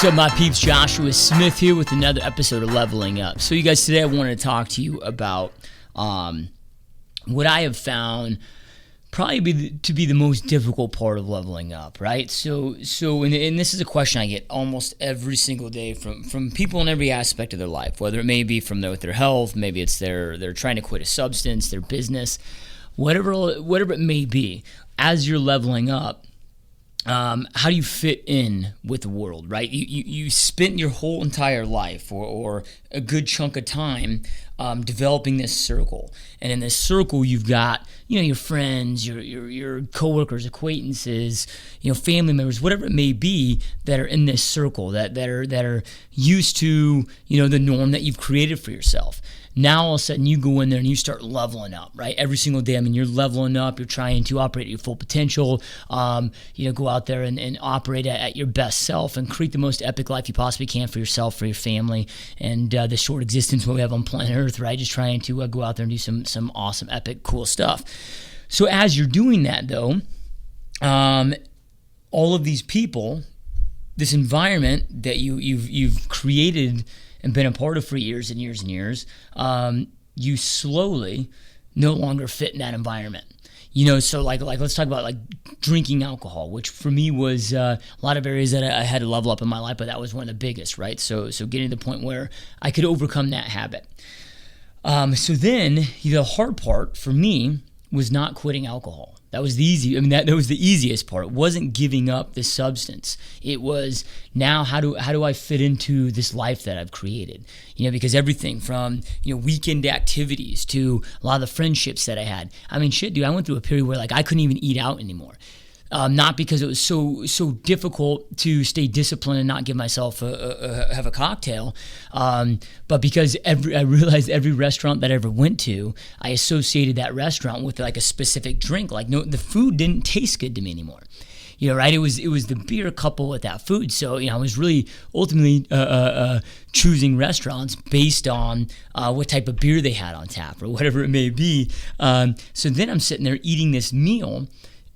What's up, my peeps? Joshua Smith here with another episode of Leveling Up. So you guys, today I wanted to talk to you about what I have found probably to be the most difficult part of leveling up, right? So and this is a question I get almost every single day from people in every aspect of their life, whether it may be from their health, maybe it's they're trying to quit a substance, their business, whatever it may be. As you're leveling up, how do you fit in with the world, right? You spent your whole entire life or a good chunk of time developing this circle. And in this circle, you've got, your friends, your coworkers, acquaintances, family members, whatever it may be that are in this circle that are used to, the norm that you've created for yourself. Now, all of a sudden, you go in there and you start leveling up, right? Every single day, you're leveling up. You're trying to operate at your full potential. Go out there and operate at your best self and create the most epic life you possibly can for yourself, for your family, and the short existence we have on planet Earth, right? Just trying to go out there and do some awesome, epic, cool stuff. So as you're doing that, though, all of these people, this environment that you've created and been a part of for years and years and years, you slowly no longer fit in that environment. So like let's talk about like drinking alcohol, which for me was a lot of areas that I had to level up in my life, but that was one of the biggest, right? So getting to the point where I could overcome that habit. So then the hard part for me was not quitting alcohol. That was the easy. That was the easiest part. It wasn't giving up the substance. It was now how do I fit into this life that I've created? Because everything from weekend activities to a lot of the friendships that I had. I went through a period where I couldn't even eat out anymore. Not because it was so difficult to stay disciplined and not give myself have a cocktail, but because I realized every restaurant that I ever went to, I associated that restaurant with a specific drink. The food didn't taste good to me anymore. Right? It was the beer coupled with that food. So I was really ultimately choosing restaurants based on what type of beer they had on tap or whatever it may be. So then I'm sitting there eating this meal,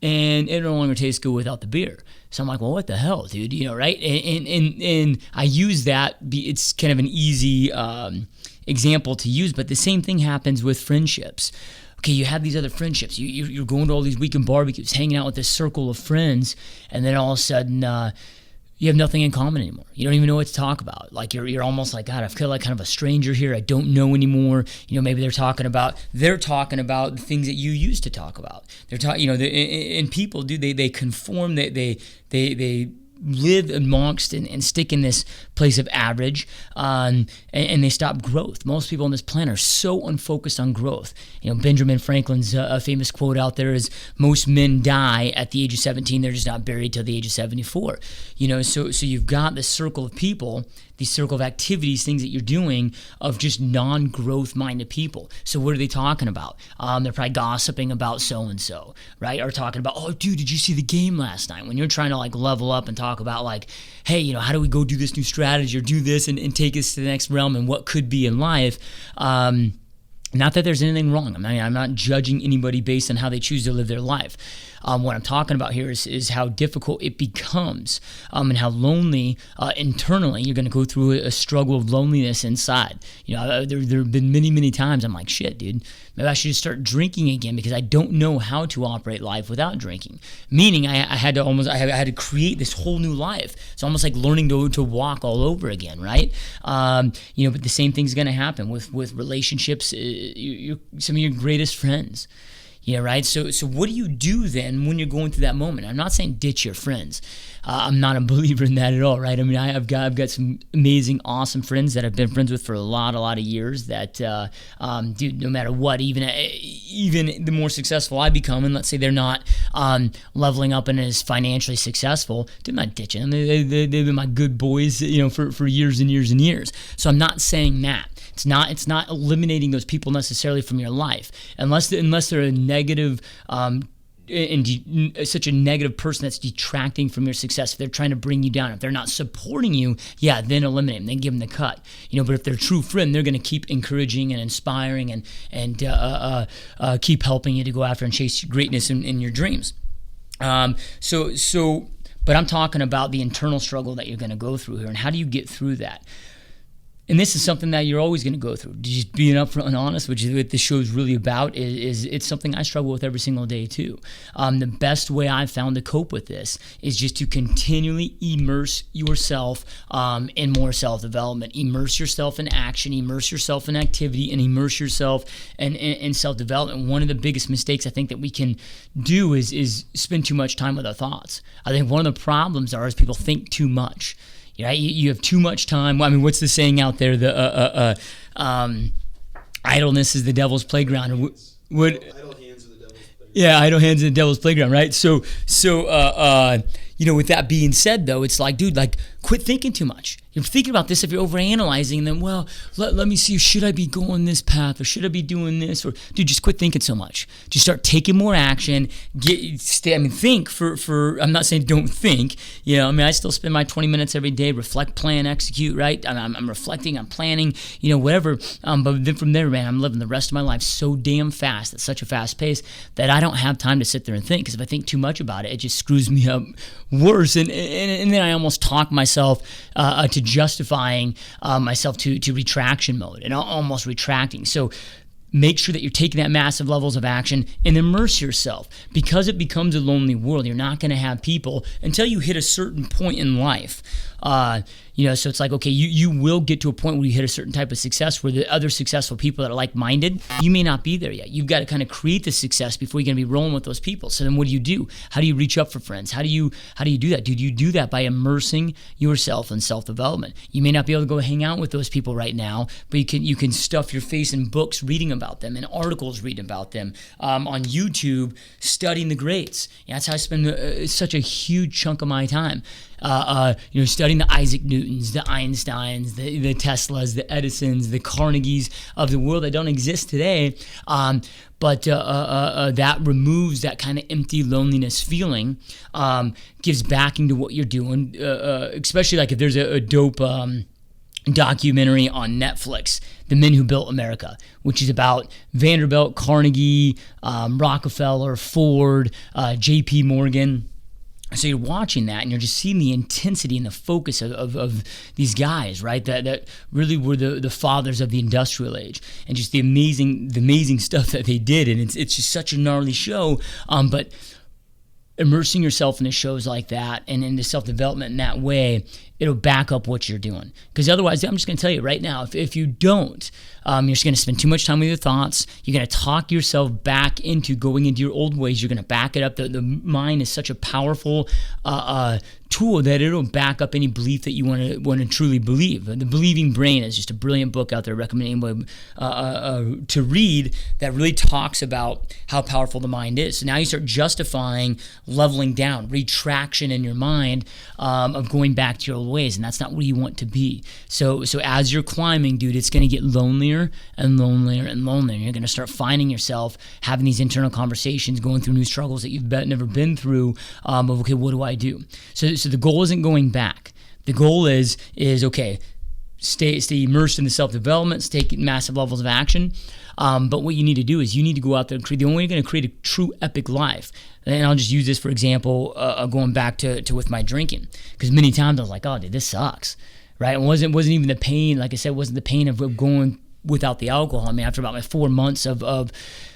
and it no longer tastes good without the beer. So I'm like, well, what the hell, dude? Right? And I use that. It's kind of an easy example to use, but the same thing happens with friendships. Okay, you have these other friendships. You're going to all these weekend barbecues, hanging out with this circle of friends, and then all of a sudden, you have nothing in common anymore. You don't even know what to talk about. You're almost like, God, I feel like kind of a stranger here. I don't know anymore. Maybe they're talking about the things that you used to talk about. They're talking, and people do, they conform, they live amongst and stick in this place of average, and they stop growth. Most people on this planet are so unfocused on growth. Benjamin Franklin's famous quote out there is, most men die at the age of 17, they're just not buried till the age of 74. So you've got this circle of people, these circle of activities, things that you're doing of just non-growth minded people. So what are they talking about? They're probably gossiping about so-and-so, right? Or talking about, oh, dude, did you see the game last night? When you're trying to level up and talk about hey, how do we go do this new strategy or do this and take us to the next realm and what could be in life? Not that there's anything wrong. I'm not judging anybody based on how they choose to live their life. What I'm talking about here is how difficult it becomes, and how lonely internally you're going to go through a struggle of loneliness inside. There have been many, many times I'm like, shit, dude, maybe I should just start drinking again because I don't know how to operate life without drinking. Meaning I had to create this whole new life. It's almost like learning to walk all over again, right? But the same thing's going to happen with relationships. Some of your greatest friends. Yeah, right? So what do you do then when you're going through that moment? I'm not saying ditch your friends. I'm not a believer in that at all, right? I've got some amazing, awesome friends that I've been friends with for a lot of years that, dude, no matter what, even the more successful I become, and let's say they're not leveling up and as financially successful, dude, I'm not ditching them. They've been my good boys, for years and years and years. So I'm not saying that. It's not eliminating those people necessarily from your life, unless they're a negative, such a negative person that's detracting from your success. If they're trying to bring you down, if they're not supporting you, yeah, then eliminate them, then give them the cut. But if they're a true friend, they're going to keep encouraging and inspiring and keep helping you to go after and chase greatness in your dreams. So But I'm talking about the internal struggle that you're going to go through here, and how do you get through that? And this is something that you're always going to go through. Just being upfront and honest, which is what this show is really about, is it's something I struggle with every single day too. The best way I've found to cope with this is just to continually immerse yourself in more self-development. Immerse yourself in action, immerse yourself in activity, and immerse yourself in self-development. One of the biggest mistakes I think that we can do is spend too much time with our thoughts. I think one of the problems is people think too much. You have too much time. I mean, what's the saying out there? Idleness is the devil's playground. Idle hands are the devil's playground. Yeah, idle hands are the devil's playground, right? So, with that being said, though, it's like, dude, quit thinking too much. You're thinking about this if you're overanalyzing, and then, let me see, should I be going this path, or should I be doing this? Or, dude, just quit thinking so much. Just start taking more action. Think for, I'm not saying don't think. I still spend my 20 minutes every day, reflect, plan, execute, right? I'm reflecting, I'm planning, whatever. But then from there, man, I'm living the rest of my life so damn fast, at such a fast pace, that I don't have time to sit there and think. Because if I think too much about it, it just screws me up worse. And then I almost talk myself to justifying myself to retraction mode and almost retracting. So make sure that you're taking that massive levels of action and immerse yourself, because it becomes a lonely world. You're not going to have people until you hit a certain point in life. So it's like, okay, you will get to a point where you hit a certain type of success where the other successful people that are like-minded, you may not be there yet. You've got to kind of create the success before you're going to be rolling with those people. So then what do? How do you reach up for friends? How do you do that? Dude, you do that by immersing yourself in self-development. You may not be able to go hang out with those people right now, but you can stuff your face in books reading about them, and articles reading about them, on YouTube studying the greats. That's how I spend such a huge chunk of my time. Studying the Isaac Newtons, the Einsteins, the Teslas, the Edisons, the Carnegies of the world that don't exist today. But that removes that kind of empty loneliness feeling, gives backing to what you're doing, especially like if there's a dope documentary on Netflix, The Men Who Built America, which is about Vanderbilt, Carnegie, Rockefeller, Ford, J.P. Morgan. So you're watching that and you're just seeing the intensity and the focus of these guys, right? That really were the fathers of the industrial age, and just the amazing stuff that they did. And it's just such a gnarly show. But immersing yourself in shows like that and into self-development in that way, it'll back up what you're doing. Because otherwise, I'm just going to tell you right now, if you don't, you're just going to spend too much time with your thoughts. You're going to talk yourself back into going into your old ways. You're going to back it up. The mind is such a powerful tool that it'll back up any belief that you want to truly believe. The Believing Brain is just a brilliant book out there. I recommend anybody to read that really talks about how powerful the mind is. So now you start justifying leveling down, retraction in your mind of going back to your old ways, and that's not where you want to be. So as you're climbing, dude, it's going to get lonelier and lonelier and lonelier. You're going to start finding yourself having these internal conversations, going through new struggles that you've never been through, of, okay, what do I do? So the goal isn't going back. The goal is okay, stay immersed in the self-development, take massive levels of action. But what you need to do is you need to go out there and create. The only way you're going to create a true epic life, and I'll just use this for example, going back to with my drinking, because many times I was like, oh, dude, this sucks, right? It wasn't even the pain, like I said, wasn't the pain of going without the alcohol. I mean, after about my 4 months of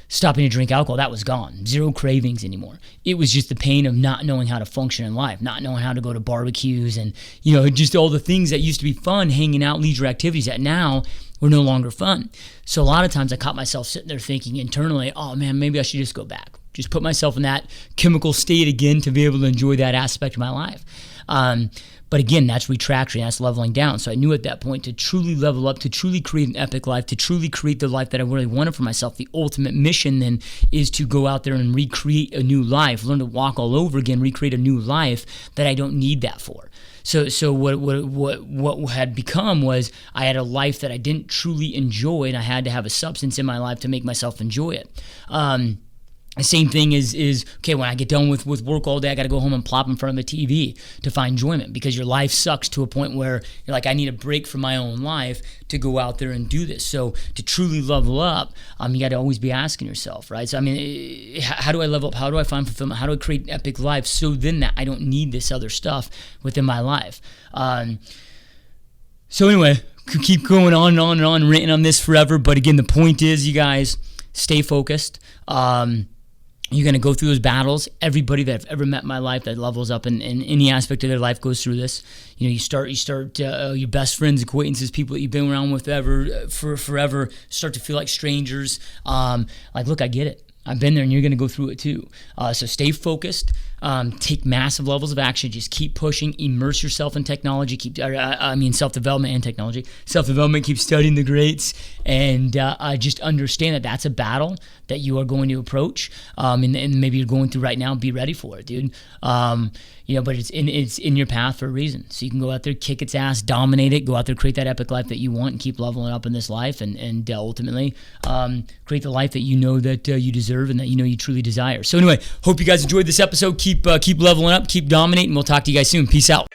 stopping to drink alcohol, that was gone. Zero cravings anymore. It was just the pain of not knowing how to function in life, not knowing how to go to barbecues and, just all the things that used to be fun, hanging out, leisure activities that now were no longer fun. So a lot of times I caught myself sitting there thinking internally, oh man, maybe I should just go back. Just put myself in that chemical state again to be able to enjoy that aspect of my life. But again, that's retraction, that's leveling down. So I knew at that point to truly level up, to truly create an epic life, to truly create the life that I really wanted for myself. The ultimate mission then is to go out there and recreate a new life, learn to walk all over again, recreate a new life that I don't need that for. So what had become was I had a life that I didn't truly enjoy, and I had to have a substance in my life to make myself enjoy it. The same thing is okay, when I get done with work all day, I got to go home and plop in front of the TV to find enjoyment, because your life sucks to a point where you're like, I need a break from my own life to go out there and do this. So to truly level up, you got to always be asking yourself, right? So I mean, how do I level up? How do I find fulfillment? How do I create an epic life so then that I don't need this other stuff within my life? So anyway, could keep going on and on and on, ranting on this forever. But again, the point is, you guys, stay focused. You're going to go through those battles. Everybody that I've ever met in my life that levels up in any aspect of their life goes through this. You know, you start your best friends, acquaintances, people that you've been around with forever start to feel like strangers. Like, look, I get it. I've been there, and you're going to go through it too. So stay focused. Take massive levels of action. Just keep pushing. Immerse yourself in technology. Self-development and technology. Self-development. Keep studying the greats, and just understand that that's a battle that you are going to approach, and maybe you're going through right now. Be ready for it, dude. But it's in your path for a reason. So you can go out there, kick its ass, dominate it, go out there, create that epic life that you want, and keep leveling up in this life, and ultimately create the life that you know that you deserve and that you know you truly desire. So anyway, hope you guys enjoyed this episode. Keep leveling up, keep dominating. We'll talk to you guys soon. Peace out.